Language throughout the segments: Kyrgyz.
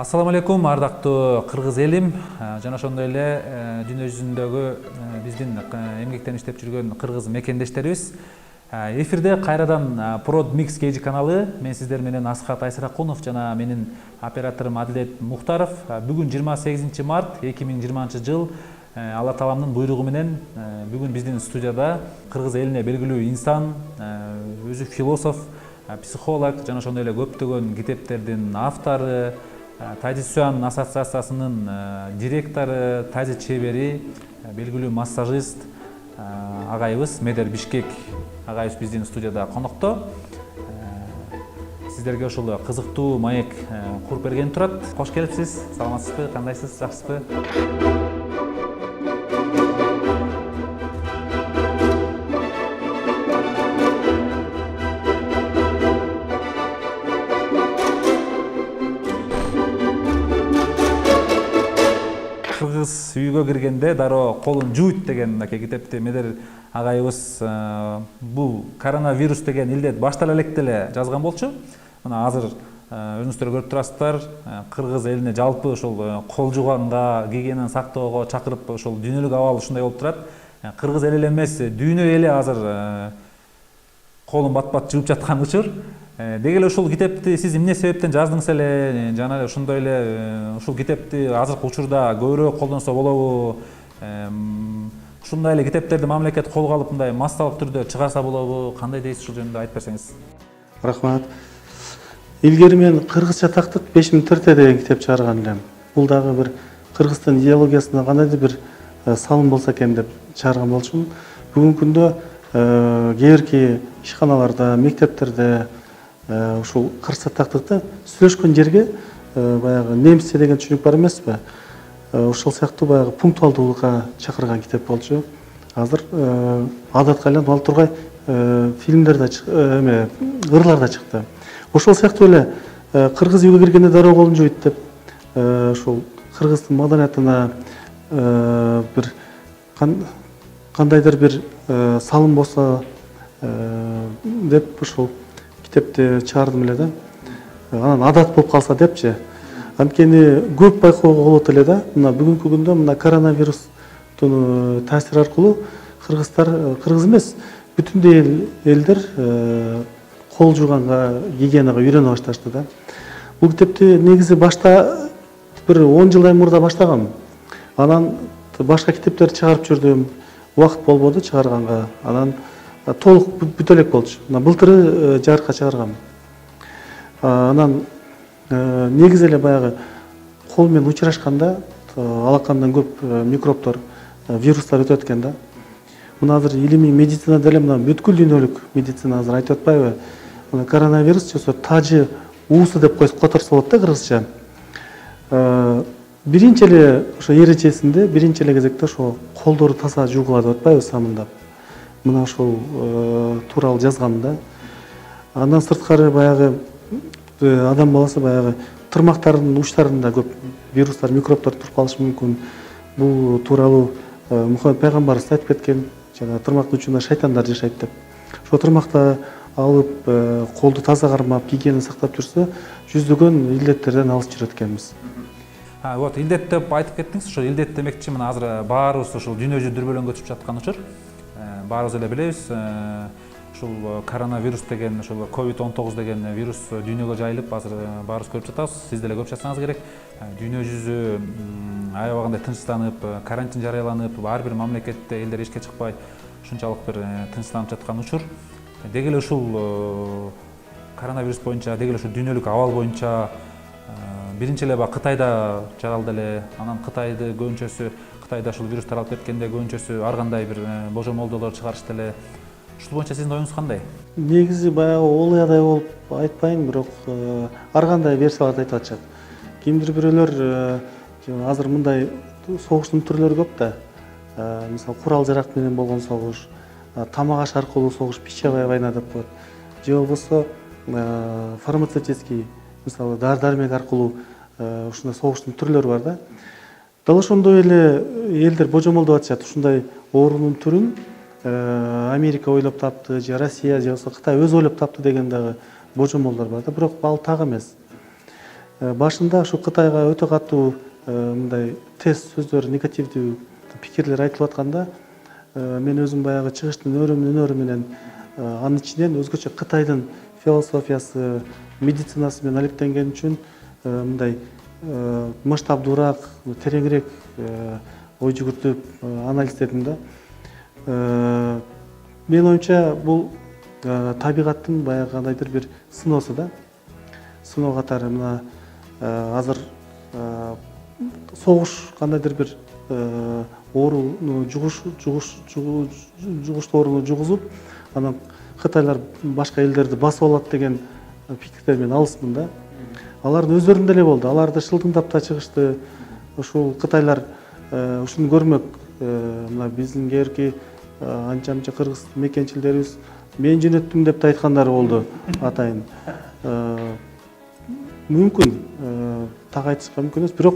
Ассаламу алейкум, ардактуу кыргыз элим жана ошондой эле дүйнө жүзүндөгү биздин эмгектенип иштеп жүргөн кыргыз мекендештерибиз. Эфирде кайрадан Prod Mix KG каналы. Мен сиздер менен Асхат Айсыракунов жана менин операторум Адилет Мухтаров. Бүгүн 28 март 2020 жыл Алла Тааланын буйругу менен бүгүн биздин студияда кыргыз элине белгилүү инсан, өзү философ, психолог жана ошондой эле көптөгөн китептердин автору, Тайжисюан ассоциациясынын директору, тайжи чебери, белгилүү массажист агайыбыз Медер Бишкек агайыбыз биздин студияда конокто. Сиздерге ошол кызыктуу маек куруп берген турат. Кош келипсиз. Саламатсызбы? Кандайсыз? Жакшысызбы? Кыргыз үйгө киргенде дароо колун жуйт деген китепти Медер агайыбыз бул коронавирус деген илдет баштала электе эле жазган болчу. Мына азыр өзүңүздөр көрүп турасыздар, кыргыз элине жалпы ошол кол жууганга, гигиенаны сактоого чакырып ошол дүйнөлүк абал ушундай болуп турат. Кыргыз эли эле эмес, дүйнө эли азыр колун бат-бат жууп жаткан учур. Деги эле ушул китепти сиз эмне себептен жаздыңыз эле, жана ошондой эле ушул китепти азыркы учурда көбүрөөк колдонсо болобу? Ушундай эле китептерди мамлекет колго алып мындай массалык түрдө чыгарса болобу? Кандай дейсиз, ушул жөнүндө айтып берсеңиз? Рахмат. Илгери мен кыргызча тактык 5000 төртө деген китеп чыгарган элем. Бул дагы бир кыргыздын идеологиясына кандайдыр бир салым болсо экен деп чыгарган болчумун. Бүгүнкү күндө кээ бирки ишканаларда, мектептерде ушул кыргызча тактыкты сүйлөшкөн жерге баягы немисче деген түшүнүк бар эмеспи? Ошол сыяктуу баягы пунктуалдуулукка чакырган китеп болчу. Азыр адатка айланып алып тургай фильмдерде, ырларда чыкты. Ошол сыяктуу эле кыргыз үйгө киргенде дароо колун жуйт деп ушул кыргыздын маданиятына бир кандайдыр бир салым болсо деп ушул китепти чыгардым эле да. Анан адат болуп калса депчи. Анткени көп байкоого болот эле да. Мына бүгүнкү күндө мына коронавирустун таасири аркылуу кыргыздар, кыргыз эмес, бүтүндөй элдер кол жууганга, гигиенага үйрөнө башташты да. Бул китепти негизи башта бир 10 жылдай мурда баштагам. Анан башка китептер чыгарып жүрдүм. Убакыт болбоду чыгарганга. Анан толук бүтө элек болчу. Мына былтыры жарыкка чыгаргам. Анан негизи эле баягы кол менен учурашканда алакандан көп микробтор, вирустар өтөт экен да. Мына азыр илимий медицина деле мына бүткүл дүйнөлүк медицина азыр айтып атпайбы? Мына коронавирус жосо тажы уусу деп которсо болот да кыргызча. Биринчи эле ошо эрежесинде биринчи эле кезекте ошо колдорду таза жуугула деп атпайбы самындап. Мына ошол тууралуу жазгам да. Андан сырткары баягы адам баласы баягы тырмактардын учтарында көп вирустар, микробтор туруп калышы мүмкүн. Бул тууралуу Мухаммед пайгамбарыбыз айтып кеткен, жана тырмактын учунда шайтандар жашайт деп. Ошо тырмакта алып колду таза кармап, гигиенаны сактап жүрсө, жүздөгөн илдеттерден алыс жүрөт экенбиз. Вот илдет деп айтып кеттиңиз. Ошо илдет демекчи мына азыр баарыбыз ушул дүйнө жүзү дүрбөлөңгө түшүп жаткан учур. Баарыбыз эле билебиз. Ушул коронавирус деген, ушул COVID-19 деген вирус дүйнөгө жайылып, азыр баарыбыз көрүп жатабыз. Сиз деле көрүп жатсаңыз керек. Дүйнө жүзү аябагандай тынчтанып, карантин жарыяланып, ар бир мамлекетте элдер эчке чыкпай, ушунчалык бир тынчтанып жаткан учур. Деги эле ушул коронавирус боюнча, деги эле ушул дүйнөлүк абал боюнча биринчи эле Кытайда жаралды эле. Анан Кытайды көбүнчөсү, Кытайда ушул вирус таралып кеткенде көбүнчөсү ар кандай бир божомолдоолор чыгарышты эле. Ушул боюнча сиздин оюңуз кандай? Негизи баягы олуядай болуп айтпайм, бирок ар кандай версияларды айтып атышат. Кимдир бирөөлөр азыр мындай согуштун түрлөрү көп да. Мисалы курал жарак менен болгон согуш, тамак аш аркылуу согуш, пищевая война деп коет. Же болбосо фармацевтический, мисалы дары-дармек аркылуу ушундай согуштун түрлөрү бар да. Дал ошондой эле элдер божомолдоп атышат. Ушундай оорунун түрүн Америка ойлоп тапты, же Россия, же болбосо Кытай өзү ойлоп тапты деген дагы божомолдор бар да. Бирок ал так эмес. башында ушу Кытайга өтө катуу мындай терс сөздөр, негативдүү пикирлер айтылып атканда, мен өзүм баягы чыгыштын өнөрү менен анын ичинен өзгөчө Кытайдын философиясы, медицинасы менен алектенген үчүн мындай масштабдуураак, тереңирээк ой жүгүртүп анализдедим да. Менин оюмча бул табигаттын баягы кандайдыр бир сыноосу да. Сыноо катары мына азыр согуш кандайдыр бир ооруну жугуштуу ооруну жугузуп, анан Кытайлар башка элдерди басып алат деген пикирден мен алысмын да. Алардын өздөрүндө эле болду. Аларды шылтыңдап да чыгышты. Ушул Кытайлар ушуну көрмөк, мына биздин кээрки анча-мынча кыргыз мекенчилдерибиз мен жөнөттүм деп да айткандары болду атайын. Мүмкүн, так айтышка мүмкүн эмес, бирок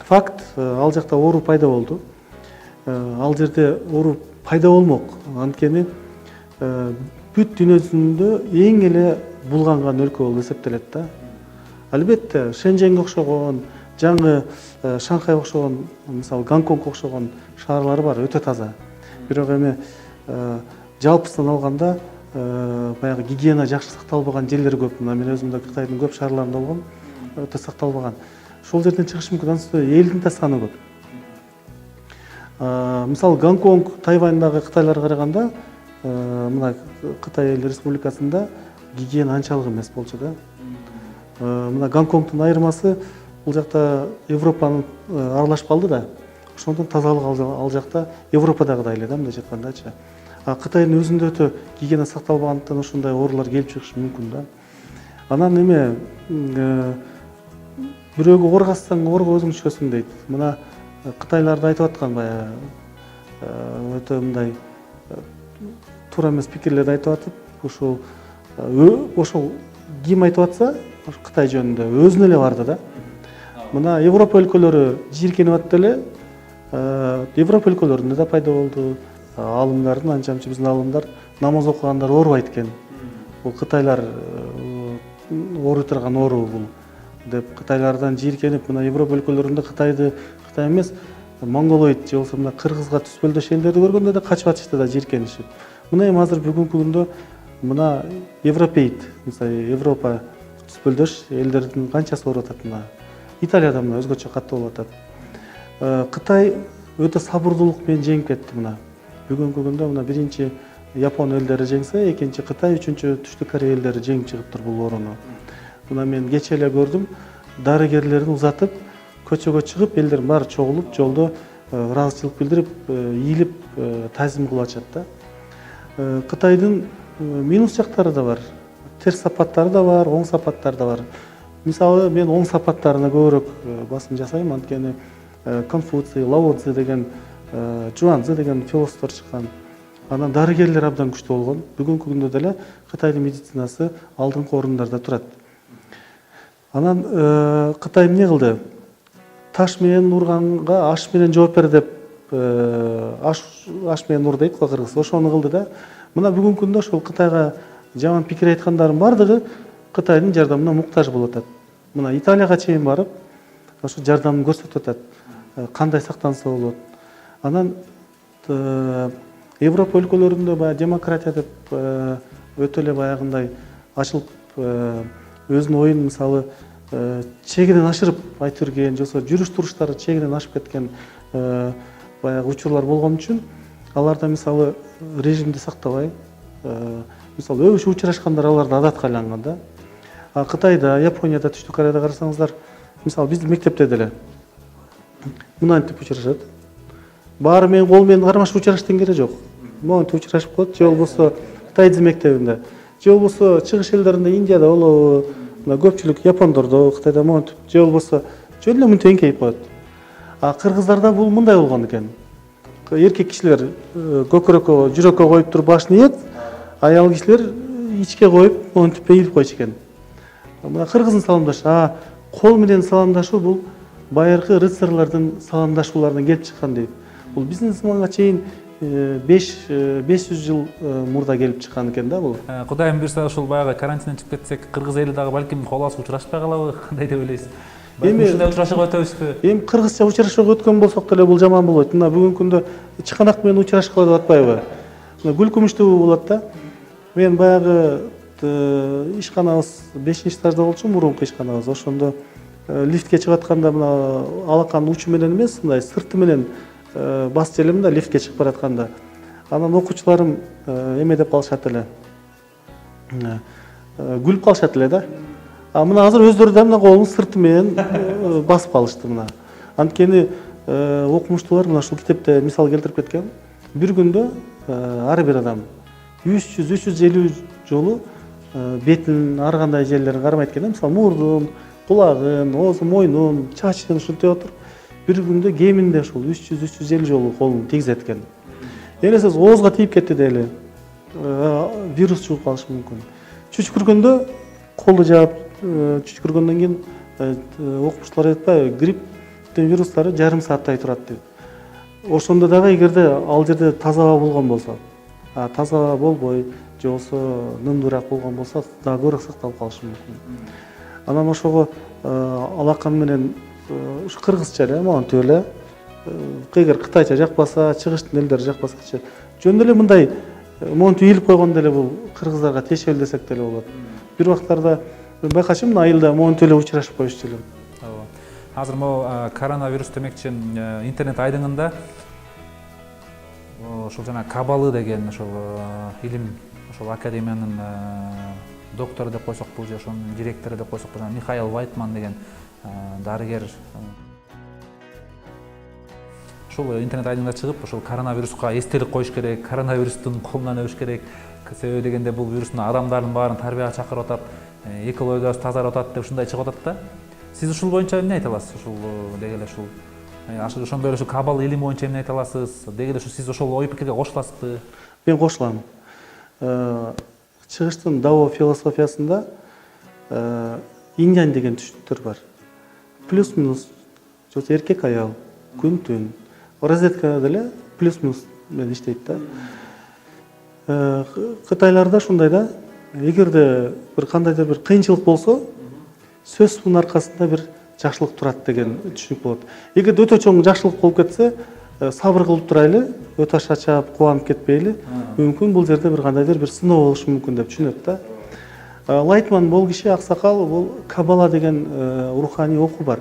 факт, ал жакта оору пайда болду. Ал жерде оору пайда болмок. Анткени бүт дүйнө жүзүндө эң эле булганган өлкө болуп эсептелет да. Албетте, Шэньчжэньге окшогон, жаңы Шанхайга окшогон, мисалы Гонконгго окшогон шаарлар бар, өтө таза. Бирок эми жалпысынан алганда баягы гигиена жакшы сакталбаган жерлер көп. Мен өзүм да Кытайдын көп шаарларында болгом, өтө сакталбаган. Ошол жерден чыгыш мүмкүн, анын үстүнө элдин да саны көп. Мисалы Гонконг, Тайвандагы кытайларга караганда, мына Кытай Эл Республикасында гигиена анчалык эмес болчу да. Мына Гонконгдун айырмасы, бул жакта Европанын аралашып калды да. Ошондон тазалык ал жакта Европадагыдай эле да, мындайча айткандачы. Кытайдын өзүндө өтө гигиена сакталбагандыктан ошондой оорулар келип чыгышы мүмкүн да. Анан эме бирөөгө оргасаң, орго өзүң түшөсүң дейт. Мына Кытайларды айтып аткан баягы өтө мындай туура эмес пикирлерди айтып атып, ошол ким айтып атса, Кытай жөнүндө өзүнө эле барды да. Мына Европа өлкөлөрү жийиркенип атты эле. Европа өлкөлөрүндө да пайда болду. Алымдардын анча-мынча биздин алымдар намаз окугандар оорубайт экен. Бул Кытайлар ооруй турган оору бул деп Кытайлардан жийиркенип, мына Европа өлкөлөрүндө Кытай эмес, монголоид же болбосо мына кыргызга түспөлдөш элдерди көргөндө да качып атышты да, жийиркенишип. Мына эми азыр бүгүнкү күндө мына европеид, мисалы Европа түспөлдөш элдердин канчасы ооруп атат мына. Италияда мына өзгөчө каттуу болуп атат. Кытай өтө сабырдуулук менен жеңип кетти мына. Бүгүнкү күндө мына биринчи Япон элдери жеңсе, экинчи Кытай, үчүнчү Түштүк Корея элдери жеңип чыгыптыр бул ооруну. Мына мен кече эле көрдүм, дарыгерлерин узатып, көчөгө чыгып, элдер баары чогулуп, жолдо ыраазычылык билдирип, ийилип, тазим кылып атышат да. Кытайдын минус жактары да бар, терс сапаттары да бар, оң сапаттары да бар. Мисалы, мен оң сапаттарына көбүрөөк басым жасайм, анткени Конфуций, Лао Цзы деген, Чжуанцзы деген философтор чыккан. Анан дарыгерлер абдан күчтүү болгон. Бүгүнкү күндө деле Кытайдын медицинасы алдыңкы орундарда турат. Анан Кытай эмне кылды? Таш менен урганга аш менен жооп бер деп, аш менен ур дейт го кыргыз. Ошону кылды да. Мына бүгүнкү күндө ошол Кытайга жаман пикир айткандардын бардыгы Кытайдын жардамына муктаж болуп атат. Мына Италияга чейин барып, ошо жардамын көрсөтүп атат. Кандай сактанса болот. Анан Европа өлкөлөрүндө баягы демократия деп өтө эле баягындай ачылып, өзүнүн оюн мисалы чегинен ашырып айтып берген, же болбосо жүрүш туруштары чегинен ашып кеткен баягы учурлар болгон үчүн аларда мисалы режимди сактабай, мисалы өбүшүп учурашкандар аларда адатка айланган да. Кытайда, Японияда, Түштүк Кореяда карасаңыздар, мисалы биздин мектепте деле мынантип учурашат. Баары менен кол менен кармашып учураштын кереги жок. Монтип учурашып коет, же болбосо Кытайдын мектебинде, же болбосо чыгыш элдеринде, Индияда болобу, мына көпчүлүк япондордо, Кытайда монтип, же болбосо жөн эле мынтип эңкейип коет. Кыргыздарда бул мындай болгон экен. Эркек кишилер көкүрөккө, жүрөккө коюп туруп башын ийет, аял кишилер ичке коюп, монтип эйилип койчу экен. Мына кыргыздын саламдашы, кол менен саламдашуу бул байыркы рыцарьлардын саламдашууларынан келип чыккан дейт. Бул биздин заманга чейин 500 жыл мурда келип чыккан экен да бул. Кудайым буйрса ушул баягы карантинден чыгып кетсек, кыргыз эли дагы балким кол алышып учурашпай калабы, кандай деп ойлойсуз? Эми ушундай учурашууга өтөбүзбү? Эми кыргызча учурашууга өткөн болсок деле бул жаман болбойт. Мына бүгүнкү күндө чыканак менен учурашкыла деп атпайбы? Мына гүл күмүштүү болот да. Мен баягы ишканабыз 5-этажда болчу, мурунку ишканабыз. Ошондо лифтке чыгып атканда мына алаканын учу менен эмес, мындай сырты менен басып желем да лифтке чыгып баратканда. Анан окуучуларым эме деп калышат эле. Күлүп калышат эле да. А мына азыр өздөрү да мына колун сырты менен басып калышты мына. Анткени окумуштуулар мына ушул китепте мисал келтирип кеткен. Бир күндө ар бир адам 300-350 жолу бетин ар кандай жерлерин кармайт экен. Мисалы мурдун, кулагын, оозун, мойнун, чачын ушинтип отуруп, бир күндө кеминде ушул 300-350 жолу колун тийгизет экен. Элесиз оозго тийип кетти дейли. Вирус чугуп калышы мүмкүн. Чүчкүргөндө колду жаап, чүчкүргөндөн кийин окумуштуулар айтпайбы, грипптин вирустары жарым сааттай турат дейт. Ошондо дагы эгерде ал жерде таза аба болгон болсо, таза аба болбой, же болбосо нымдуураак болгон болсо, дагы көбүрөөк сакталып калышы мүмкүн. Анан ошого алакан менен ушу кыргызча эле монтип эле, эгер кытайча жакпаса, чыгыштын элдери жакпасачы, жөн эле мындай монтип ийилип койгондо эле бул кыргыздарга тиешеби десек деле болот. Бир убактарда байкашым айылда монтип эле учурашып коюшчу элем. Азыр могу коронавирус демекчи интернет айдыңында ошол жана Кабалы деген ошол илим, ошол академиянын доктору деп койсок бул же ошонун директору деп койсок бул Михаил Вайтман деген дарыгер ушул интернет айдыңына чыгып, ошол коронавируска эстелик коюш керек, коронавирустун колунан өбүш керек. Себеби дегенде бул вирустун адамдардын баарын тарбияга чакырып атат, экологиябыз тазарып атат деп ушундай чыгып атат да. Сиз ушул боюнча эмне айта аласыз? Ушул деги эле ошондой эле ушул Кабал илими боюнча эмне айта аласыз? Деги эле сиз ошол ой пикирге кошуласызбы? Мен кошулам. Чыгыштын Дао философиясында инь-янь деген түшүнүктөр бар. Плюс-минус, эркек аял, күн түн. Розетка деле плюс-минус менен иштейт да. Кытайларда ушундай да, эгерде бир кандайдыр бир кыйынчылык болсо, сөзсүнүн аркасында бир жакшылык турат деген түшүнүк болот. Эгерде өтө чоң жакшылык болуп кетсе, сабыр кылып турайлы, өтө шачап, кубанып кетпейли. Мүмкүн бул жерде бир кандайдыр бир сыноо болушу мүмкүн деп түшүнөт да. Лайтман бул киши аксакал, бул Кабала деген руханий окуу бар.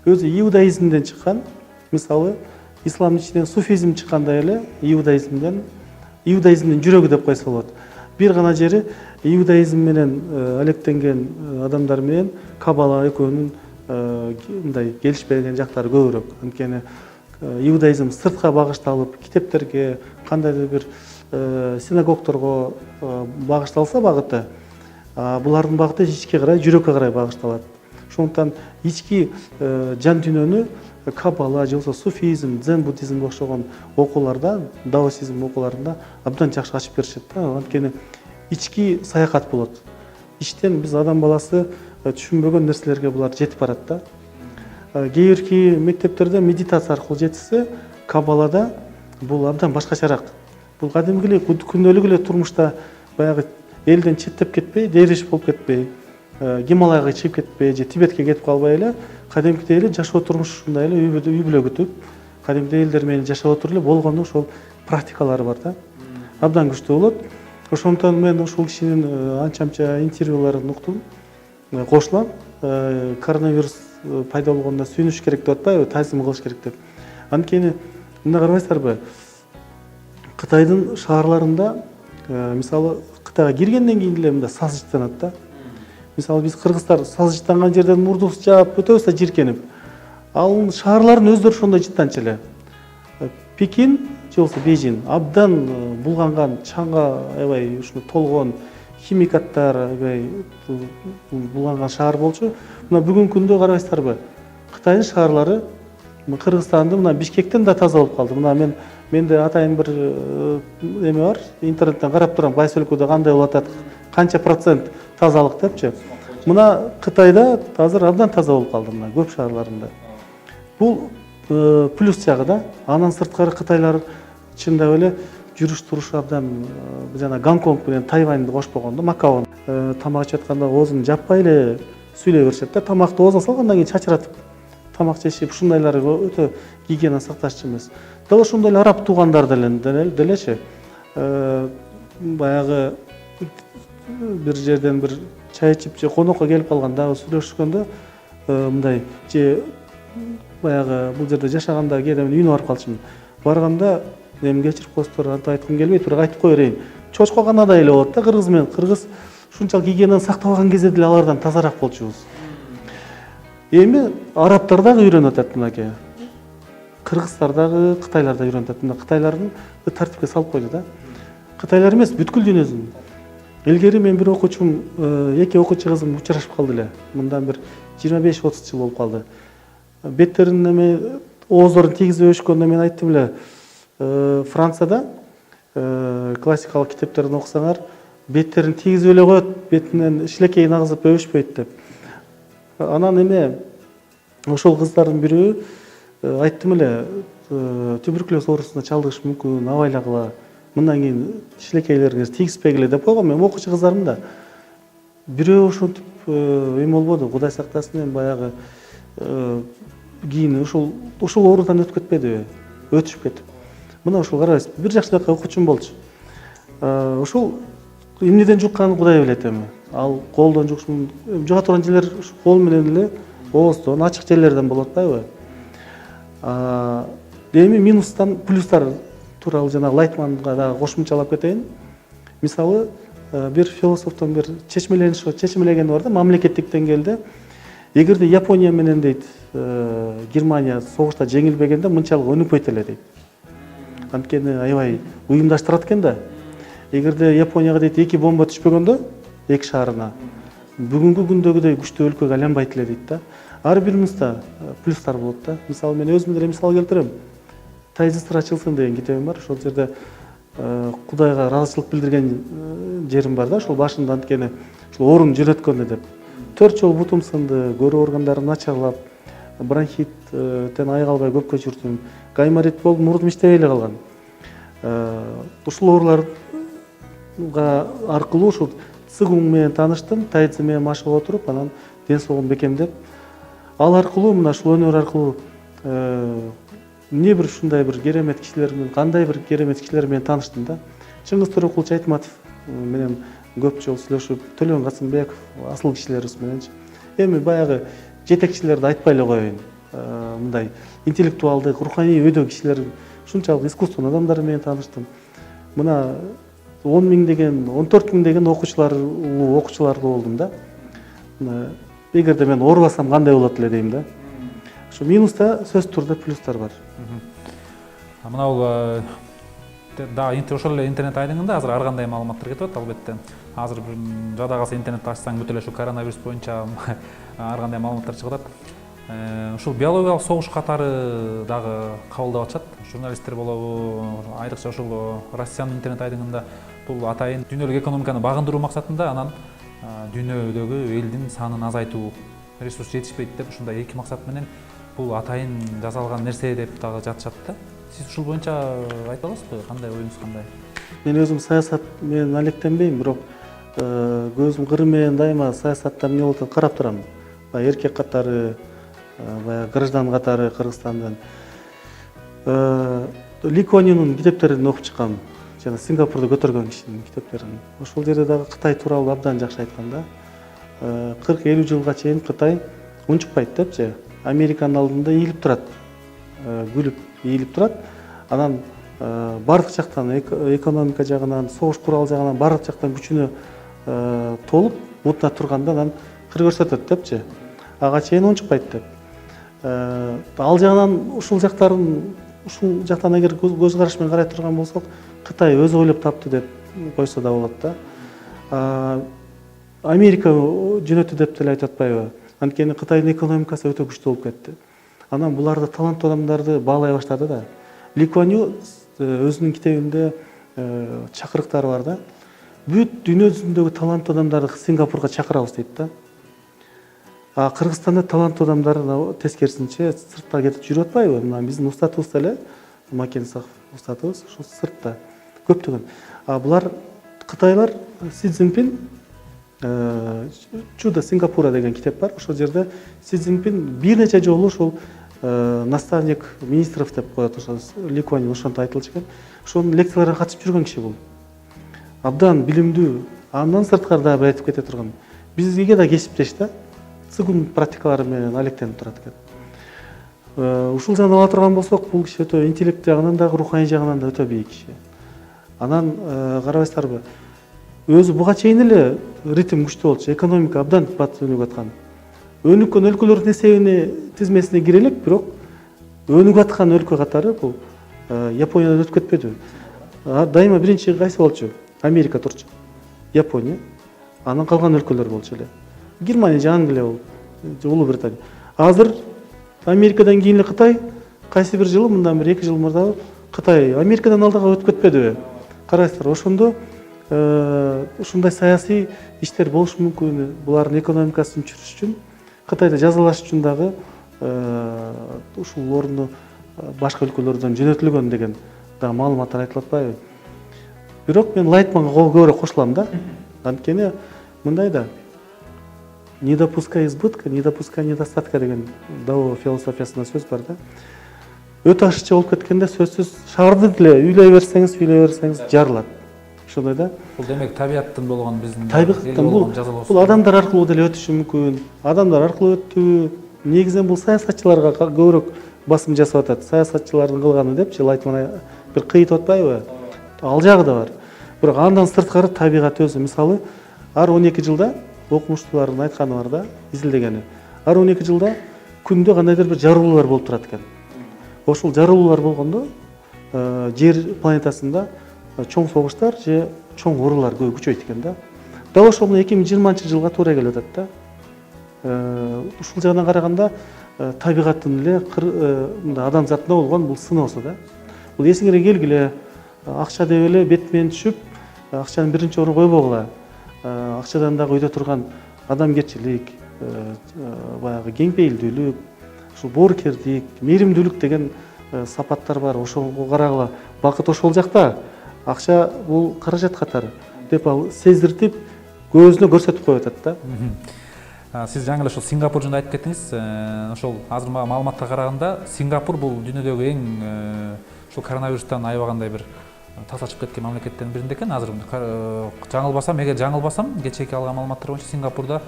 Өзү иудаизмден чыккан. Мисалы, исламдын ичинен суфизм чыккандай эле иудаизмдин жүрөгү деп койсо болот. Бир гана жери иудаизм менен алектенген адамдар менен Кабала экөөнүн мындай келишпеген жактары көбүрөөк. Анткени иудаизм сыртка багышталып, китептерге, кандайдыр бир синагогторго багышталса багыты, булардын багыты ичке карай, жүрөккө карай багышталат. Ошондуктан ички жан дүйнөнү Кабала, же болбосо суфизм, дзен буддизмге окшогон окууларда, даосизм окууларында абдан жакшы ачып беришет да. Анткени ички саякат болот. Иштен биз адам баласы түшүнбөгөн нерселерге булар жетип барат да. Кээ бирки мектептерде медитация аркылуу жетсе, Кабалада бул абдан башкачараак. Бул кадимки эле күндөлүк эле турмушта баягы элден четтеп кетпей, дервиш болуп кетпей, Гималайга чыгып кетпей, же Тибетке кетип калбай эле, кадимкидей эле жашоо турмуш ушундай эле үй бүлө күтүп, кадимкидей элдер менен жашап отуруп эле болгону ошол практикалары бар да. Абдан күчтүү болот. Ошондуктан мен ушул кишинин анча-мынча интервьюларын уктум. Кошулам. Коронавирус пайда болгондо сүйүнүш керек деп атпайбы, таазим кылыш керек деп. Анткени мына карабайсыздарбы? Кытайдын шаарларында, мисалы, Кытайга киргенден кийин эле мында саз жыттанат да. Мисалы биз кыргыздар саз жыттанган жерден мурдубузду жаап өтөбүз да жиркенип. Ал шаарлардын өздөрү ошондой жыттанчу эле. Пекин же болбосо Бейжин абдан булганган, чаңга аябай ушуну толгон химикаттар аябай булганган шаар болчу. Мына бүгүнкү күндө карабайсыздарбы? Кытайдын шаарлары Кыргызстандын мына Бишкектен да таза болуп калды. Мына менде атайын бир эме бар, интернеттен карап турам, кайсы өлкөдө кандай болуп атат, канча процент тазалык депчи. Мына Кытайда азыр абдан таза болуп калды, мына көп шаарларында. Бул плюс жагы да. Андан сырткары Кытайлар чындап эле жүрүш туруш абдан жана Гонконг менен Тайваньды кошпогондо Макао тамак ичип атканда оозун жаппай эле сүйлөй беришет да. Тамакты оозуна салгандан кийин чачыратып тамак жешип ушундайлар өтө гигиена сакташчу эмес. Дал ошондой эле араб туугандар делечи баягы бир жерден бир чай ичип же конокко келип калганда сүйлөшкөндө мындай же баягы бул жерде жашаганда кээде мен үйүнө барып калчумун. Барганда эми кечирип коесуздар, антип айткым келбейт, бирок айтып кое берейин. Чочко канадай эле болот да кыргыз менен. Кыргыз ушунчалык гигиенаны сактап алган кезде деле алардан тазараак болчубуз. Эми арабтар дагы үйрөнүп атат мынакей. Кыргыздар дагы, кытайлар да үйрөнүп атат. Мына кытайлардын тартипке салып койду да. Кытайлар эмес, бүткүл дүйнөсүн. Илгери мен бир окуучум, эки окуучу кызым учурашып калды эле. Мындан бир 25-30 жыл болуп калды. Беттерин эме оозорун тийгизип өшкөндө мен айттым эле, Францияда классикалык китептерин окусаңар, беттерин тийгизип эле коет, бетинен шилекейин агызып өбүшпөйт деп. Анан эме ошол кыздардын бирөө айттым эле, туберкулез оорусуна чалдыгыш мүмкүн, абайлагыла. Мындан кийин шилекейлериңиз тийгизпегиле деп койгом. Мен окуучу кыздарым да. Бирөө ошентип эме болбоду, Кудай сактасын, эми баягы кийин ушул оорудан өтүп кетпедиби? Өтүшүп кетип. Мына ушул карабайсызбы, бир жакшы окуучум болчу. Ушул эмнеден жукканын Кудай билет эми. Ал колдон жукшун, жуга турган жерлер кол менен эле, ооздон, ачык жерлерден болуп атпайбы? Эми минустан плюстар тууралуу жана Лайтманга дагы кошумчалап кетейин. Мисалы, бир философтон бир чечмелегени бар да, мамлекеттик деңгээлде. Эгерде Япония менен дейт, Германия согушта жеңилбегенде мынчалык өнүкпөйт эле дейт. Анткени аябай уюмдаштырат экен да. Эгерде Японияга дейт эки бомба түшпөгөндө эки шаарына бүгүнкү күндөгүдөй күчтүү өлкөгө айланбайт эле дейт да. Ар бирибизде плюстар болот да. Мисалы мен өзүм деле мисал келтирем. Тайзыстыр ачылсын деген китебим бар. Ошол жерде Кудайга ыраазычылык билдирген жерим бар да. Ошол башында анткени ушул оорун жөнөткөндө деп. 4 жолу бутум сынды, көрүү органдарым начарлап, бронхиттен айыга көпкө жүрдүм. Гайморит болуп, мурдум иштебей эле калган. Ушул ооруларга аркылуу ушул цигун менен тааныштым, тайцзи менен машыгып отуруп, анан ден соолугумду бекемдеп, ал аркылуу мына ушул өнөр аркылуу эмне бир ушундай бир керемет кишилер менен, кандай бир керемет кишилер менен тааныштым да. Чыңгыз Төрөкулович Айтматов менен көп жолу сүйлөшүп, Төлөн Касымбеков, асыл кишилерибиз мененчи. Эми баягы жетекчилерди айтпай эле коеюн. Мындай интеллектуалдык, руханий өйдө кишилер, ушунчалык искусствонун адамдары менен тааныштым. Мына 10 миң деген, 14 миң деген окуучулар болдум да. Эгерде мен оорубасам кандай болот эле дейм да. Ушу минуста сөзсүз түрдө плюстар бар. Мына бул да ошол эле интернет айдыңында азыр ар кандай маалыматтар кетип атат албетте. Азыр жада калса интернетти ачсаң бүт эле ушу коронавирус боюнча ар кандай маалыматтар чыгып атат. Ушул биологиялык согуш катары дагы кабылдап атышат. Журналисттер болобу, айрыкча ушул Россиянын интернет айдыңында бул атайын дүйнөлүк экономиканы багындыруу максатында, анан дүйнөдөгү элдин санын азайтуу, ресурс жетишпейт деп ушундай эки максат менен бул атайын жасалган нерсе деп дагы жатышат да. Сиз ушул боюнча айта аласызбы? Кандай оюңуз кандай? Мен өзүм саясат менен алектенбейм, бирок көзүм кыры менен дайыма саясаттан эмне болуп атат карап турам. Баягы эркек катары, баягы граждан катары Кыргызстандан. Ли Куан Юнун китептерин окуп чыккам. Жана Сингапурду көтөргөн кишинин китептерин. Ошол жерде дагы Кытай тууралуу абдан жакшы айткан да. 40-50 жылга чейин Кытай унчукпайт депчи. Американын алдында ийилип турат. Күлүп ийилип турат. Анан бардык жактан, экономика жагынан, согуш курал жагынан бардык жактан күчүнө толуп, мутта турганда анан кыр көрсөтөт депчи. Ага чейин унчукпайт деп. Ал жагынан ушул жактан эгер көз караш менен карай турган болсок, Кытай өзү ойлоп тапты деп койсо да болот да. Америка жөнөттү деп деле айтып атпайбы? Анткени Кытайдын экономикасы өтө күчтүү болуп кетти. Анан буларды таланттуу адамдарды баалай баштады да. Ли Куан Ю өзүнүн китебинде чакырыктары бар да. Бүт дүйнө жүзүндөгү таланттуу адамдарды Сингапурга чакырабыз дейт да. Кыргызстанда таланттуу адамдар тескерисинче сыртка кетип жүрүп атпайбы? Мына биздин устатыбыз деле Макенсах устатыбыз ушул сыртта көптөгөн. Булар Кытайлар Си Цзиньпин Чудо Сингапура деген китеп бар. Ошол жерде Си Цзиньпин бир нече жолу ушул наставник министров деп коет, ошо Ли Куан Ю ошонто айтылчу экен. Ошонун лекцияларына катышып жүргөн киши бул. Абдан билимдүү, андан сырткары дагы бир айтып кете турган. Бизге да кесиптеш да, цигун практикалары менен алектенип турат экен. Ушул жагынан ала турган болсок, бул киши өтө интеллект жагынан дагы, руханий жагынан да өтө бийик киши. Анан карабайсыздарбы, өзү буга чейин эле ритм күчтүү болчу, экономика абдан батып өнүгүп аткан. Өнүккөн өлкөлөрдүн эсебине тизмесине кире элек, бирок өнүгүп аткан өлкө катары бул Япониядан өтүп кетпеди. Дайыма биринчи кайсы болчу? Америка турчу. Япония. Анан калган өлкөлөр болчу эле. Германия же Англия болуп, Улуу Британия. Азыр Америкадан кийин эле Кытай, кайсы бир жылы, мындан бир 2 жыл мурда Кытай Америкадан алдыга өтүп кетпедиби? Карайсыздар, ошондо ушундай саясий иштер болушу мүмкүн. Булардын экономикасын чүрүш үчүн, Кытайда жазалаш үчүн дагы ушул орунду башка өлкөлөрдөн жөнөтүлгөн деген дагы маалыматтар айтылып атпайбы? Бирок мен Лайтманга көбүрөөк кошулам да. Анткени мындай да, не допускай избытка, не допускай недостатка деген Дао философиясында сөз бар да. Өтө ашыкча болуп кеткенде сөзсүз шаарды деле үйлөй берсеңиз жарылат. Ошондой да. Бул демек табияттын болгон биздин табияттын бул адамдар аркылуу деле өтүшү мүмкүн. Адамдар аркылуу өттү. Негизинен бул саясатчыларга көбүрөөк басым жасап атат. Саясатчылардын кылганы депчи Лайтман бир кыйытып атпайбы? Ал жагы да бар. Бирок андан сырткары табигат өзү. Мисалы, ар 12 жылда окумуштуулардын айтканы бар да, изилдегени. Ар 12 жылда күндө кандайдыр бир жарылуулар болуп турат экен. Ошол жарылуулар болгондо жер планетасында чоң согуштар же чоң оорулар күчөйт экен да. Дал ошол 2020-жылга туура келип атат да. Ушул жагынан караганда табигаттын эле адамзатына болгон бул сыноосу да. Бул эсиңерге келгиле, акча деп эле бет менен түшүп, акчаны биринчи орунга койбогула. Акчадан дагы өйдө турган адамгерчилик, баягы кеңпейилдүүлүк, ушул боорукердик, мээримдүүлүк деген сапаттар бар. Ошого карагыла. Бакыт ошол жакта. Акча бул каражат катары деп ал сездиртип, көзүнө көрсөтүп коюп атат да. Сиз жаңы эле ошол Сингапур жөнүндө айтып кеттиңиз. Ошол азыр мага маалыматка караганда Сингапур бул дүйнөдөгү эң ушул коронавирустан айбагандай бир таза чыгып кеткен мамлекеттердин биринде экен. Азыр жаңылбасам, эгер жаңылбасам, кечээки алган маалыматтар боюнча Сингапурда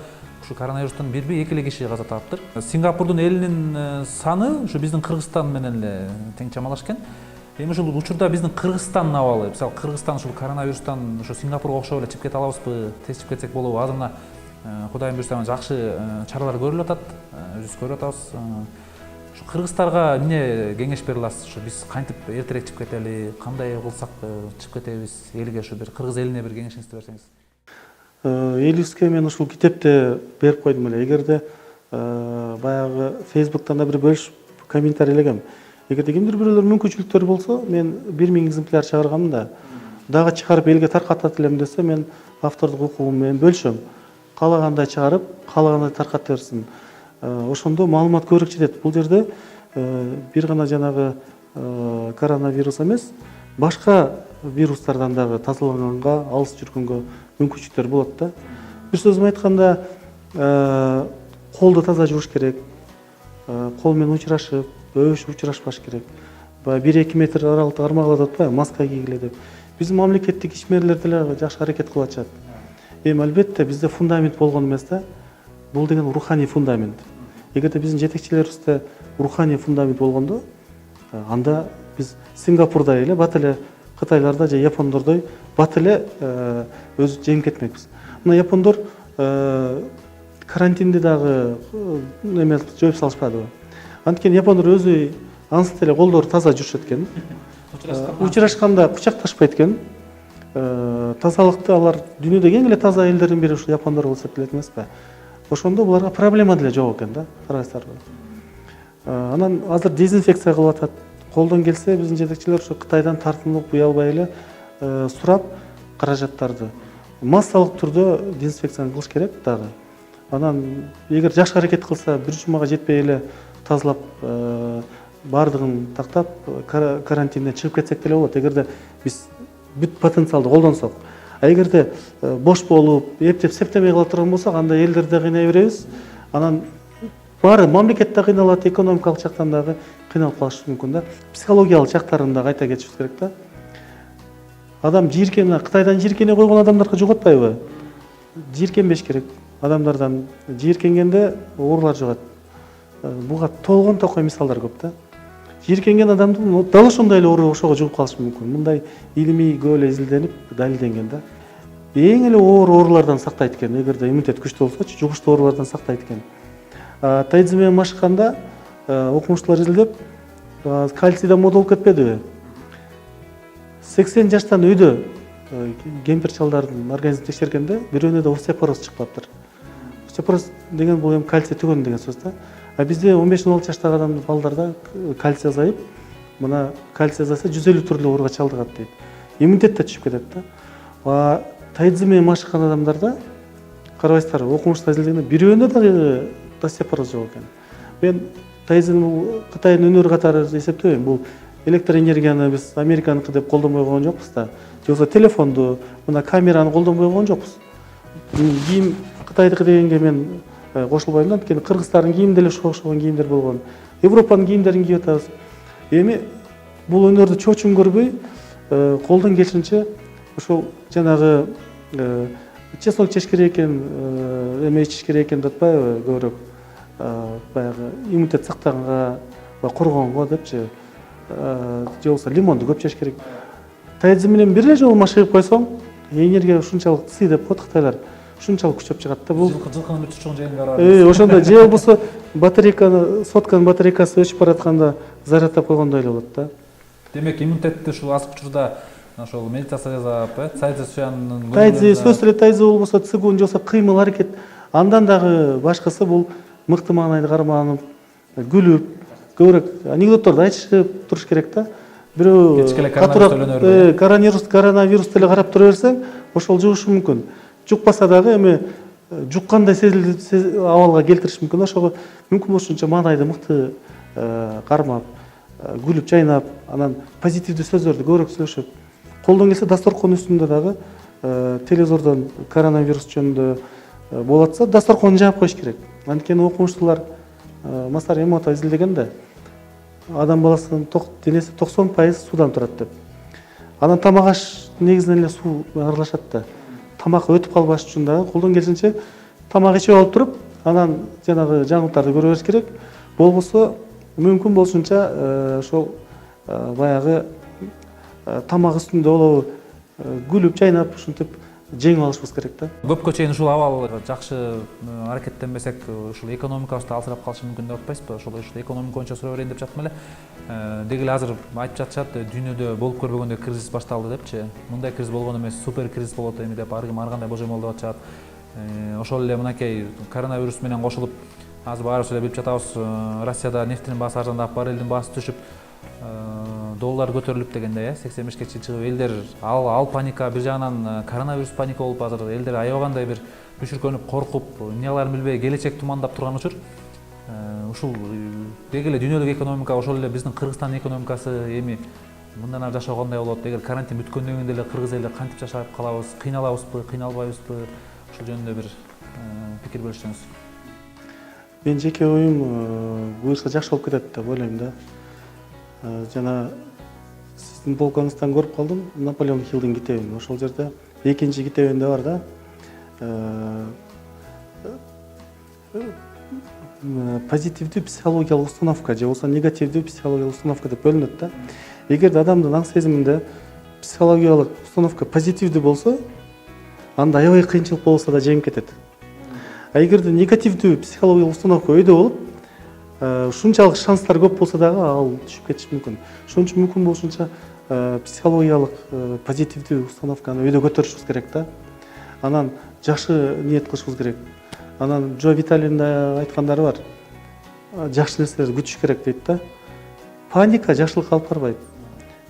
ушу коронавирустан 1-2 эле киши каза таптыр. Сингапурдун элинин саны ушу биздин Кыргызстан менен эле тең чамалаш экен. Эми ушул учурда биздин Кыргызстандын абалы, мисалы Кыргызстан ушул коронавирустан ушу Сингапурга окшоп эле чыгып кете алабызбы, тез чыгып кетсек болобу? Азыр мына Кудайым буйрса жакшы чаралар көрүлүп атат, өзүбүз көрүп атабыз. Ушу кыргыздарга эмне кеңеш бере аласыз? Ушу биз кантип эртерээк чыгып кетели, кандай кылсак чыгып кетебиз? Элге ушу бир кыргыз элине бир кеңешиңизди берсеңиз. Элибизге мен ушул китепте берип койдум эле. Эгерде баягы Facebook'тан да бир бөлүшүп комментарий элегем. Эгерде кимдир бирөөлөр мүмкүнчүлүктөр болсо, мен 1000 экземпляр чыгаргам да, дагы чыгарып элге таркатат элем десе, мен автордук укугум менен бөлүшөм. Каалагандай чыгарып, каалагандай тарката берсин. Ошондо маалымат көбүрөөк жетет. Бул жерде бир гана жанагы коронавирус эмес, башка вирустардан дагы тазаланганга, алыс жүргөнгө мүмкүнчүлүктөр болот да. Бир сөз менен айтканда, колду таза жууш керек. Кол менен учурашып, өбүшүп учурашпаш керек. Баягы 1-2 метр аралыкты кармагыла деп атпайбы, маска кийгиле деп. Биздин мамлекеттик ишмерлер деле жакшы аракет кылып атышат. Эми албетте бизде фундамент болгон эмес да. Бул деген руханий фундамент. Эгерде биздин жетекчилерибизде руханий фундамент болгондо, анда биз Сингапурдай эле бат эле Кытайларда же япондордой бат эле өзү жеңип кетмекпиз. Мына япондор карантинди дагы эме жоюп салышпадыбы? Анткени япондор өзү ансыз эле колдору таза жуушат экен. Учурашканда кучакташпайт экен. Тазалыкты алар дүйнөдөгү эң эле таза элдердин бири ушул япондор болуп эсептелет эмеспи? Ошондо буларга проблема деле жок экен да, карайсыздарбы? Анан азыр дезинфекция кылып атат. Колдон келсе биздин жетекчилер ушу Кытайдан тартынып уялбай эле сурап каражаттарды массалык түрдө дезинфекцияны кылыш керек дагы. Анан эгер жакшы аракет кылса, бир жумага жетпей эле тазалап бардығын тақтап карантинден шығып кетсек деле болот, эгерде биз бүт потенциалды колдонсок. Эгерде бош болуп, эптеп септемей кала турган болсок, анда элдерде кыйнай беребиз. Анан баары мамлекет да кыйналат, экономикалык жактан дагы кыйналып калышы мүмкүн да. Психологиялык жактарын да кайта кетишибиз керек да. Адам жийиркене, Кытайдан жийиркене койгон адамдарга жоготпайбы? Жийиркенбеш керек. Адамдардан жийиркенгенде оорулар жугат. Буга толгон токой мисалдар көп да. Жийиркенген адамдын дал ошондой эле оору ошого жугуп калышы мүмкүн. Мындай илимий көп эле изилденип, далилденген да. Эң эле оор оорулардан сактайт экен, эгерде иммунитет күчтүү болсочу, жугуштуу оорулардан сактайт экен. Тайдзи менен машыкканда окумуштуулар изилдеп, кальцийден мода болуп кетпедиби? 80 жаштан үйдө кемпир чалдардын организмин текшергенде бирөөнө да остеопороз чыгып калыптыр. Остеопороз деген бул эми кальций түгөн деген сөз да. Бизде 15-16 жаштагы адамдын балдарда кальций азайып, мына кальций азайса 150 түрлүү ооруга чалдыгат дейт. Иммунитет да түшүп кетет да. Тайдзи менен машыккан адамдарда карабайсыздар, окумуштар изилдегенде бирөөнө дагы остеопороз жок экен. Мен тайдзинин Кытайдын өнөрү катары эсептебейм. Бул электроэнергияны биз Американыкы деп колдонбой койгон жокпуз да. Же болбосо телефонду, мына камераны колдонбой койгон жокпуз. Кийим Кытайдыкы дегенге мен кошулбайм да, анткени кыргыздардын кийими деле ошого окшогон кийимдер болгон. Европанын кийимдерин кийип атабыз. Эми бул өнөрдү чоочун көрбөй, колдон келишинче ошол жанагы чеснок жеш керек экен, эме ичиш керек экен деп атпайбы, көбүрөөк баягы иммунитет сактаганга, коргогонго депчи, же болбосо лимонду көп жеш керек. Тайдзи менен бир эле жолу машыгып койсоң, энергия ушунчалык сый деп коет кытайлар. Ушунчалык күчөп чыгат да. Бул жылкынын бүтүп чыгын жайын бар. Ошондо же болбосо батарейканы, сотканын батарейкасы өчүп баратканда зарядтап койгондой эле болот да. Демек иммунитетти ушул азыркы учурда ошол медитация жасап, тайдзи суянын тайдзи сөз эле тайдзи болбосо цигун же болбосо кыймыл аракет. Андан дагы башкасы бул мыкты маанайда карманып, гүлүп, көбүрөөк анекдотторду айтышып туруш керек да. Бирөө коронавирус деле карап тура берсең, ошол жугушу мүмкүн. Жукпаса дагы эми жуккандай абалга келтириш мүмкүн. Ошого мүмкүн болушунча маанайды мыкты кармап, гүлүп жайнап, анан позитивдүү сөздөрдү көбүрөөк сүйлөшүп, колдон келсе дасторкон үстүндө дагы телевизордон коронавирус жөнүндө болуп атса, дасторконду жаап коюш керек. Анткени окумуштуулар Масари Эмото изилдегенде адам баласынын денеси 90% суудан турат деп. Анан тамак аш негизинен эле суу аралашат да. Тамак өтүп калбаш үчүн дагы колдон келишинче тамак ичип алып туруп, анан жанагы жаңылыктарды көрө бериш керек. Болбосо мүмкүн болушунча ошол баягы тамак үстүндө болобу гүлүп жайнап ушинтип жеңип алышыбыз керек да. Көпкө чейин ушул абал жакшы аракеттенбесек, ушул экономикабызды алсырап калышы мүмкүн деп атпайсызбы? Ошол экономика боюнча суроо берейин деп жатам эле. Деги эле азыр айтып жатышат, дүйнөдө болуп көрбөгөндөй кризис башталды депчи. Мындай кризис болгон эмес, супер кризис болот эми деп ар ким ар кандай божомол деп атышат. Ошол эле мынакей коронавирус менен кошулуп, азыр баарыбыз эле билип жатабыз, Россияда нефтинин баасы арзандап, баррелдин баасы түшүп, доллар көтөрүлүп дегенде, 85-ке чыгып элдер ал паника, бир жагынан коронавирус паника болуп азыр элдер аябагандай бир үшүркөнүп, коркуп, эмне кыларын билбей, келечек тумандап турган учур. Ушул деги эле дүйнөлүк экономика, ошол эле биздин Кыргызстандын экономикасы эми мындан ары жашоо кандай болот? Эгер карантин бүткөндөн кийин деле кыргыз эли кантип жашап калабыз? Кыйналабызбы, кыйналбайбызбы? Ушул жөнүндө бир пикир бөлүшсөңүз. Мен жеке оюм буюрса жакшы болуп кетет деп ойлойм да. Жана сиздин полкоңуздан көрүп калдым, Наполеон Хиллдин китебин. Ошол жерде экинчи китебинде бар да. Позитивдүү психологиялык установка же болбосо негативдүү психологиялык установка деп бөлүнөт да. Эгерде адамдын аң сезиминде психологиялык установка позитивдүү болсо, анда аябай кыйынчылык болсо да жеңип кетет. Эгерде негативдүү психологиялык установка өйдө болуп, ушунчалык шанстар көп болсо дагы ал түшүп кетиши мүмкүн. Ошон үчүн мүмкүн болушунча психологиялык позитивдүү установканы өйдө көтөрүшүбүз керек да. Анан жакшы ниет кылышыбыз керек. Анан Джо Виталиндин айткандары бар. Жакшы нерселерди күтүш керек дейт да. Паника жакшылыкка алып барбайт.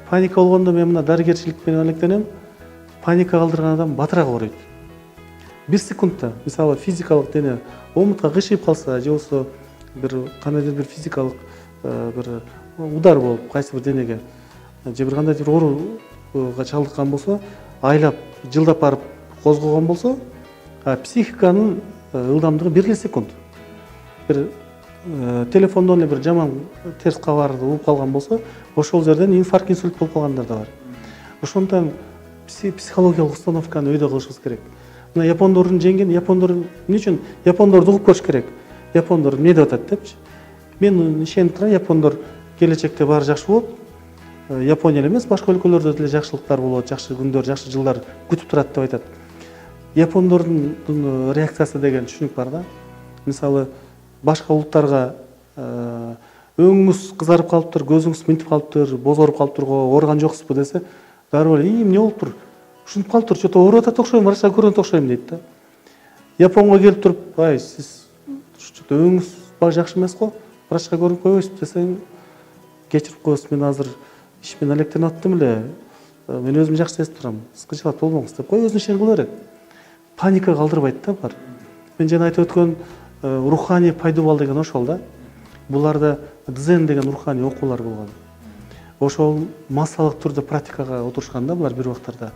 Паника болгондо мен мына дарыгерчилик менен алектенем. Паника калтырган адам батыраак ооруйт. 1 секундта, мисалы физикалык дене омутка кыйшыйып калса, же болбосо бир кандайдыр бир физикалык бир удар болуп кайсы бир денеге же бир кандайдыр ооруга чалдыккан болсо, айлап жылдап барып козгогон болсо, психиканын ылдамдыгы 1 секунд. Бир телефондон эле бир жаман терс кабарды угуп калган болсо, ошол жерден инфаркт, инсульт болуп калгандар да бар. Ошондон психологиялык установканы өйдө кылышыбыз керек. Мына япондордун жеңген, япондор эмне үчүн япондорду угуп көрүш керек? Япондор эмне деп атат депчи. Мен ишенип турам, япондор келечекте баары жакшы болот. Япония эле эмес, башка өлкөлөрдө деле жакшылыктар болот, жакшы күндөр, жакшы жылдар күтүп турат деп айтат. Япондордун реакциясы деген түшүнүк бар да. Мисалы, башка улуттарга өңүңүз кызарып калыптыр, көзүңүз минтип калыптыр, бозоруп калыптыр го, ооруган жоксузбу десе, дароо эле эмне болуптур? Ушинтип калыптыр, что-то ооруп атат окшойм, врачка көргөндөй окшойм дейт да. Японго келип туруп, ай, сиз что-то өңүңүз бак жакшы эмес го, врачка көрүнүп койбойсузбу десең, кечирип коесуз, мен азыр иш менен алектенип аттым эле, мен өзүм жакшы сезип турам, сиз кыйчылат болбоңуз деп кой, өзүнүн ишин кыла берет. Паника калтырбайт да булар. Мен жана айтып өткөн руханий пайдубал деген ошол да. Буларда дзен деген руханий окуулар болгон. Ошол массалык түрдө практикага отурушкан да булар бир убактарда.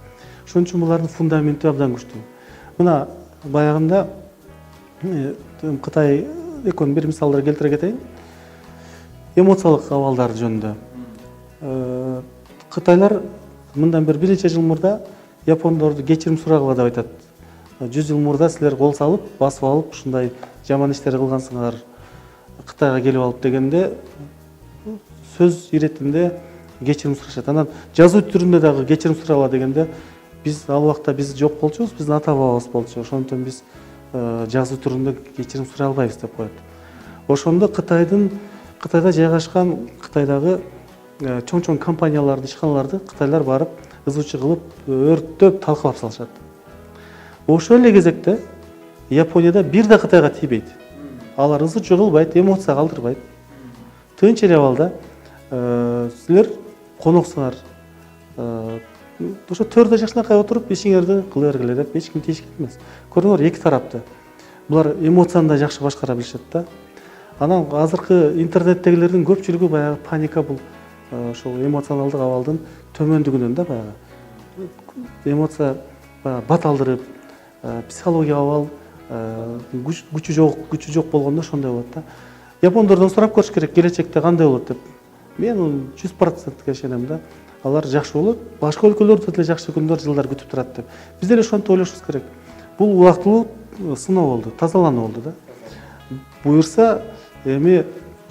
Ошон үчүн булардын фундаменти абдан күчтүү. Мына баягында Кытай экөөнүн бир мисалдар келтире кетейин. Эмоциялык абалдар жөнүндө. Кытайлар мындан бир нече жыл мурда япондорду кечирим сурагыла деп айтат. 100 жыл мурда силер кол салып, басып алып, ушундай жаман иштер кылгансыңар, Кытайга келип алып дегенде сөз иретинде кечирим сурашат. Анан жазуу түрүндө дагы кечирим сурагыла дегенде биз ал убакта биз жок болчубуз, биздин ата бабабыз болчу. Ошондон биз жазуу түрүндө кечирим сурай албайбыз деп коет. Ошондо Кытайда жайгашкан Кытайдагы чоң-чоң компанияларды, ишканаларды Кытайлар барып, ызычы кылып, өрттөп, талкалап салышат. Ошол эле кезекте Японияда бир да Кытайга тийбейт. Алар ызычы кылбайт, эмоция калтырбайт. Тынч эле абалда силер коноксуңар. Ошо төрдө жакшынакай отуруп, ишиңерди кыла бергиле деп эч ким тийишкен эмес. Көрүңөр, эки тарапты. Булар эмоцияны да жакшы башкара билишет да. Анан азыркы интернеттегилердин көпчүлүгү баягы паника, бул ошол эмоционалдык абалдын төмөндүгүнөн да баягы. Эмоция бат алдырып, психология абал күчү жок болгондо ошондой болот да. Япондордон сурап көрүш керек, келечекте кандай болот деп. Мен 100% ишенем да. Алар жакшы болот, башка өлкөлөрдө деле жакшы күндөр, жылдар күтүп турат деп. Биз деле ошентип ойлошубуз керек. Бул убактылуу сыноо болду, тазалануу болду да. Буюрса, эми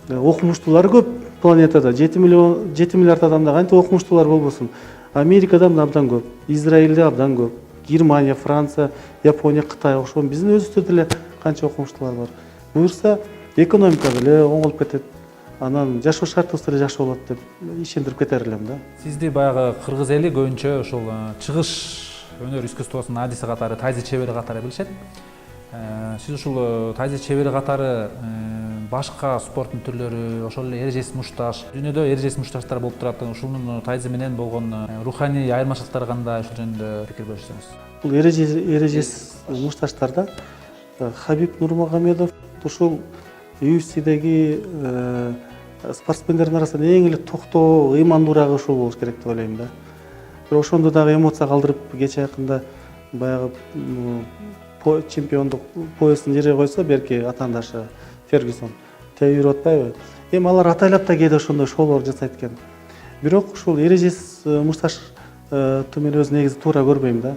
окумуштуулар көп планетада, 7 миллиард адамда кантип окумуштуулар болбосун. Америкада абдан көп, Израилде абдан көп, Германия, Франция, Япония, Кытай ошон биздин өзүбүздө деле канча окумуштуулар бар. Буюрса, экономика деле оңолуп кетет. Анан жашоо шартыбыз деле жакшы болот деп ишендирип кетер элем да. Сизди баягы кыргыз эли көбүнчө ошол чыгыш өнөр искусствосунун адиси катары, тайзи чебери катары билишет. Сиз ушул тайзи чебери катары башка спорттун түрлөрү, ошол эле эрежесиз мушташ, дүйнөдө эрежесиз мушташтар болуп турат. Ушунун тайзи менен болгон руханий айырмачылыктары кандай, ушул жөнүндө пикир бөлүшсөңүз. Бул эрежесиз мушташтарда Хабиб Нурмагомедов ушул UFC'деги спортсмендердин арасында эң эле токтоо, ыймандуураак ушул болуш керек деп ойлойм да. Бирок ошондо дагы эмоция калтырып, кече жакында баягы чемпиондук поясын жерге койсо, берки атаандашы Фергюсон тебип жүрүп атпайбы? Эми алар атайлап да кээде ошондой шоулор жасайт экен. Бирок ушул эрежесиз мушташты мен өзү негизи туура көрбөйм да.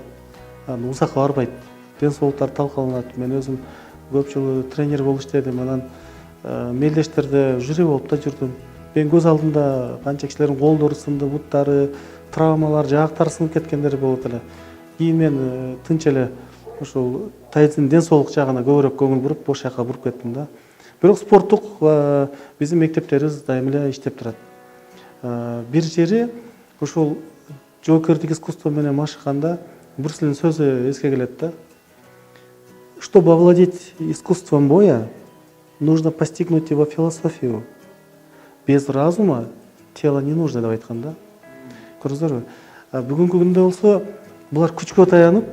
Анан узакка барбайт. Ден соолуктар талкаланат. Мен өзүм көп жыл тренер болуп иштедим. Анан мелдештерде жүрө болуп да жүрдүм. Мен көз алдымда канча кишилердин колдору сынды, буттары, травмалар, жаактары сынып кеткендери болот эле. Кийин мен тынч эле ушул тайцын ден соолук жагына көбүрөөк көңүл буруп, бош жакка буруп кеттим да. Бирок спорттук биздин мектептерибиз дайым эле иштеп турат. Бир жери ушул жоокердик искусство менен машыкканда Брюслин сөзү эске келет да. Чтобы овладеть искусством боя, нужно постигнуть его философию. Без разума тело не нужно деп айткан да. Көрдүңүзбү? Бүгүнкү күндө болсо булар күчкө таянып,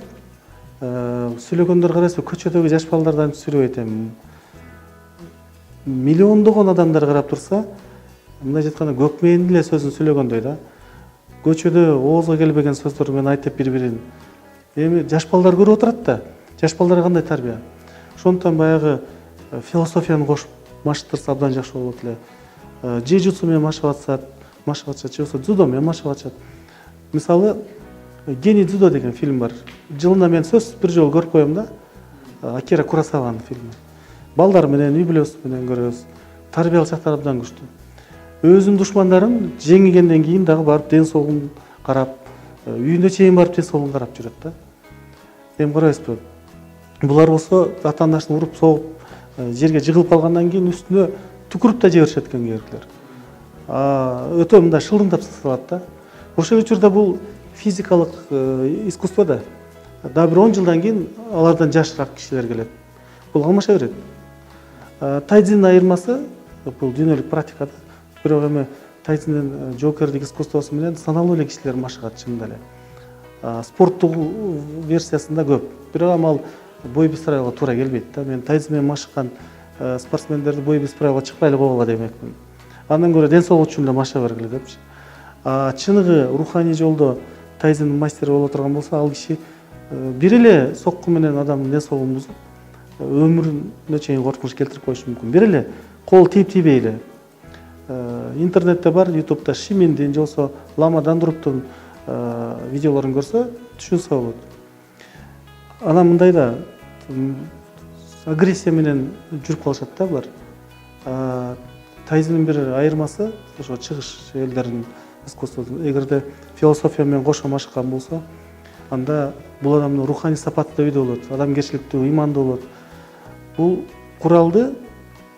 сүйлөгөндөр карайсызбы, көчөдөгү жаш балдардан сүйлөбөйт эми. Миллиондогон адамдар карап турса, мындай жатканда көкмейин эле сөзүн сүйлөгөндөй да. Көчөдө оозго келбеген сөздөр менен айтып бири-бирин. Эми жаш балдар көрүп отурат да. Жаш балдарга кандай тарбия? Ошондуктан баягы философияны кошуп машыктырса абдан жакшы болот эле. Джиу-джитсу менен машыгатышат, же болбосо дзюдо менен машыгатышат. Мисалы, Гений дзюдо деген фильм бар. Жылына мен сөзсүз бир жолу көрүп коем да. Акира Куросаванын фильми. Балдар менен, үй бүлөсү менен көрөбүз. Тарбиялык жактары абдан күчтүү. Өзүнүн душмандарын жеңгенден кийин дагы барып ден соолугун карап, үйүнө чейин барып ден соолугун карап жүрөт да. Эми карайсызбы? Булар болсо ата-анасын уруп согуп, жерге жыгылып калгандан кийин үстүнө түкүрүп да жиберишет экен кээбиркилер. Өтө мындай шылдыңдап салат да. Ошол учурда бул физикалык искусство да. Дагы бир 10 жылдан кийин алардан жашыраак кишилер келет. Бул алмаша берет. Тайцзин айырмасы бул дүйнөлүк практика да. Бирок эми тайцзиндин жокерлик искусствосу менен саналуу эле кишилер машыгат чынында эле. Спорттук версиясында көп. Бирок ал бой биз правилга туура келбейт да. Мен тайцзин менен машыккан спортсмендерди бой биз правилга чыкпай эле койгула демекмин. Андан көрө ден соолук үчүн эле машыга бергиле депчи. Чыныгы руханий жолдо тайцзин мастери боло турган болсо, ал киши бир эле сокку менен адамдын ден соолугун бузуп, өмүрүнө чейин коркунуч келтирип коюшу мүмкүн. Бир эле кол тийип-тийбей эле. Интернетте бар, YouTube'да Шиминдин, же болбосо Лама Дандруптун видеолорун көрсө түшүнсө болот. Анан мындай да агрессия менен жүрүп калышат да булар. Тайцзиндин бир айырмасы ошо чыгыш элдердин искусствосу. Эгерде философия менен кошо машыккан болсо, анда бул адамдын руханий сапаты да үйдө болот, адамгерчиликтүү, ыймандуу болот. Бул куралды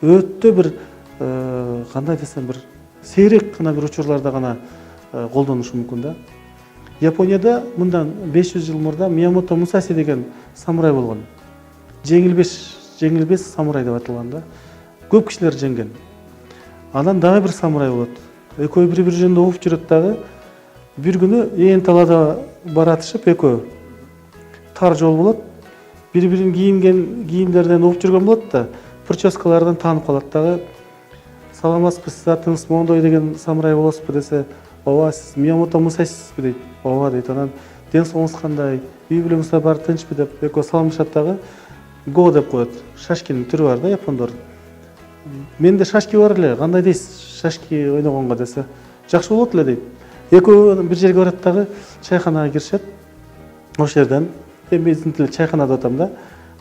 өтө бир кандай десем, бир сейрек гана бир учурларда гана колдонушу мүмкүн да. Японияда мындан 500 жыл мурда Миямото Мусаси деген самурай болгон. Жеңилбес самурай деп аталган да. Көп кишилер жеңген. Анан дагы бир самурай болот. Экөө бири-бири жөнүндө угуп жүрөт дагы. Бир күнү ээн талаада баратышып, экөө тар жол болот. Бири-бирин кийинген кийимдерден угуп жүргөн болот да. Прическалардан таанып калат дагы. Саламатсызбы, сиз атыңыз мондой деген самурай болосузбу десе, ооба, сиз Миямото Мусасисизби дейт. Ооба дейт. Анан ден соолугуңуз кандай, үй бүлөңүздөр баары тынчпы деп экөө саламдашат дагы. Го деп коет. Шашкинин түрү бар да япондордун. Менде шашки бар эле, кандай дейсиз шашки ойногонго десе, жакшы болот эле дейт. Экөө бир жерге барат дагы, чайканага киришет. Ошол жерден, эми биздин тилде чайкана деп атам да.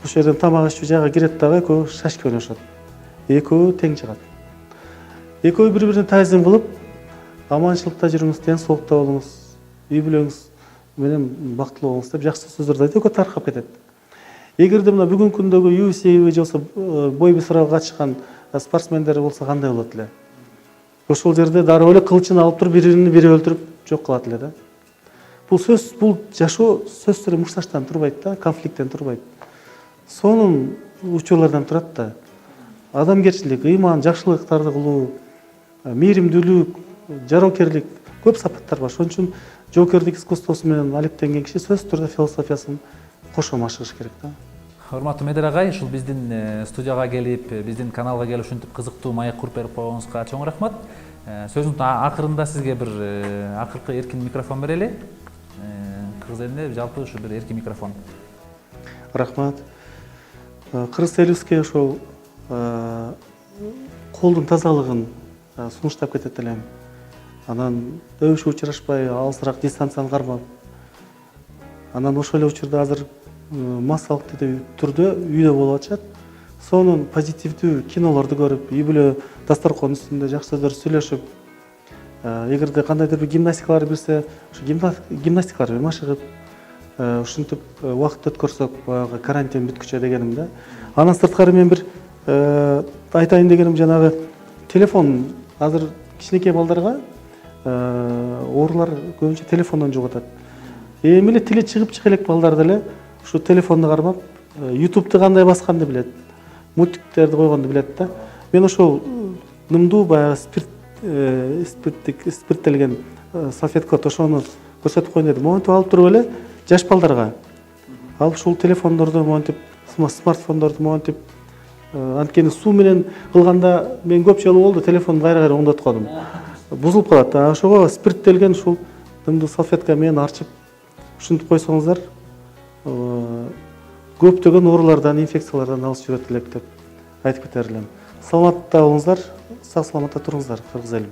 Ошол жерден тамак ичүү жайга кирет дагы, экөө шашки ойношот. Экөө тең чыгат. Экөө бири-бирине тайзим кылып, аманчылыкта жүрүңүз, ден соолукта болуңуз, үй бүлөңүз менен бактылуу болуңуз деп жакшы сөздөрдү айтып, экөө таркап кетет. Эгерде мына бүгүнкү күндөгү UFC же болбосо бой бисарага катышкан спортсмендер болсо кандай болот эле? Ошол жерде дароо эле кылычын алып туруп бири өлтүрүп жок кылат эле да. Бул жашоо сөзсүз мушташтан турбайт да, конфликттен турбайт. Сонун учурлардан турат да. Адамгерчилик, ыйман, жакшылыктарды кылуу, мээримдүүлүк, жароокерлик көп сапаттар бар. Ошон үчүн жоокерлик искусствосу менен алектенген киши сөзсүз түрдө философиясын кошо машыгыш керек да. Урматтуу Медер агай, ушул биздин студияга келип, биздин каналга келип ушинтип кызыктуу маек куруп берип койгонуңузга чоң рахмат. Сөзүнүн акырында сизге бир акыркы эркин микрофон берели. Кыргыз элине жалпы ушу бир эркин микрофон. Рахмат. Кыргыз элибизге ошол колдун тазалыгын сунуштап кетет элем. Анан өбүшкө учурашпай, алысыраак дистанцияны кармап. Анан ошол эле учурда азыр массалык түрдө үйдө болуп атышат. Сонун позитивдүү кинолорду көрүп, үй бүлө дасторкон үстүндө жакшы сөздөр сүйлөшүп, эгерде кандайдыр бир гимнастикалар билсе, ошо гимнастикалар менен машыгып, ушинтип убакыт өткөрсөк, баягы карантин бүткүчө дегеним да. Андан сырткары мен бир айтайын дегеним, жанагы телефон азыр кичинекей балдарга оорулар көбүнчө телефондон жугатат. Эми эле тили чыгып элек балдар деле ушу телефонду кармап, YouTube'ду кандай басканды билет, мультиктерди койгонду билет да. Мен ошол нымдуу баягы спирттелген салфетка ошону көрсөтүп коеюн дедим. Монтип алып туруп эле жаш балдарга алып ушул телефондорду монтип, смартфондорду монтип Анткени суу менен кылганда мен көп жолу болду, телефонду кайра кайра оңдотуп калдым. Бузулуп калат. Ошого спирттелген ушул дымды салфетка менен арчып ушинтип койсоңуздар көптөгөн оорулардан, инфекциялардан алыс жүрөт элек деп айтып кетер элем. Саламатта болуңуздар, сак саламатта туруңуздар, кыргыз элим.